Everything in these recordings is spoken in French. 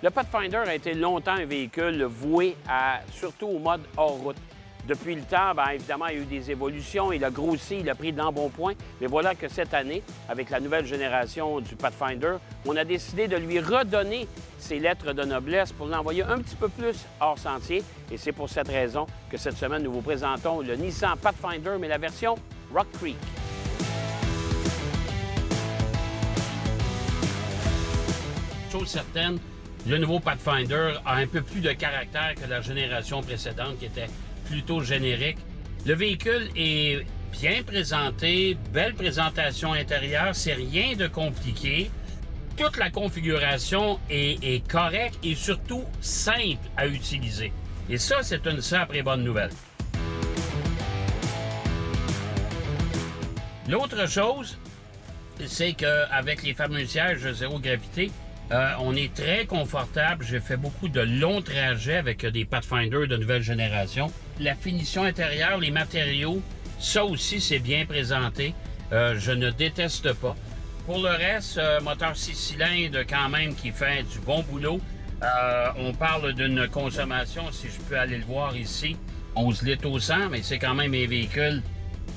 Le Pathfinder a été longtemps un véhicule voué surtout au mode hors-route. Depuis le temps, bien évidemment, il y a eu des évolutions, il a grossi, il a pris d'embonpoint. Mais voilà que cette année, avec la nouvelle génération du Pathfinder, on a décidé de lui redonner ses lettres de noblesse pour l'envoyer un petit peu plus hors sentier. Et c'est pour cette raison que cette semaine, nous vous présentons le Nissan Pathfinder, mais la version Rock Creek. Chose certaine, le nouveau Pathfinder a un peu plus de caractère que la génération précédente qui était plutôt générique. Le véhicule est bien présenté, belle présentation intérieure, c'est rien de compliqué. Toute la configuration est correcte et surtout simple à utiliser. Et ça, c'est une sacrée bonne nouvelle. L'autre chose, c'est qu'avec les fameux sièges zéro gravité, on est très confortable. J'ai fait beaucoup de longs trajets avec des Pathfinder de nouvelle génération. La finition intérieure, les matériaux, ça aussi, c'est bien présenté. Je ne déteste pas. Pour le reste, moteur 6 cylindres quand même qui fait du bon boulot. On parle d'une consommation, si je peux aller le voir ici, 11 litres au 100, mais c'est quand même un véhicule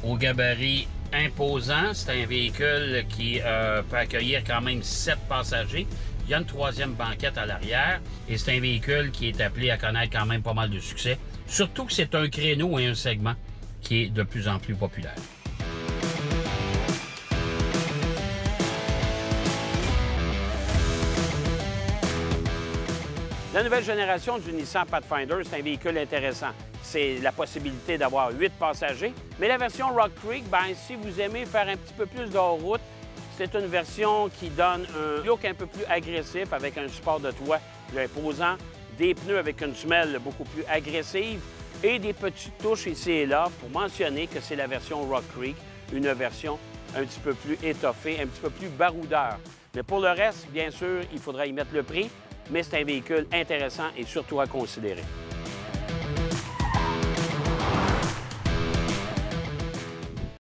au gabarit imposant. C'est un véhicule qui peut accueillir quand même 7 passagers. Il y a une troisième banquette à l'arrière et c'est un véhicule qui est appelé à connaître quand même pas mal de succès. Surtout que c'est un créneau et un segment qui est de plus en plus populaire. La nouvelle génération du Nissan Pathfinder, c'est un véhicule intéressant. C'est la possibilité d'avoir 8 passagers. Mais la version Rock Creek, bien, si vous aimez faire un petit peu plus de hors-route, c'est une version qui donne un look un peu plus agressif avec un support de toit plus imposant, des pneus avec une semelle beaucoup plus agressive et des petites touches ici et là pour mentionner que c'est la version Rock Creek, une version un petit peu plus étoffée, un petit peu plus baroudeur. Mais pour le reste, bien sûr, il faudra y mettre le prix, mais c'est un véhicule intéressant et surtout à considérer.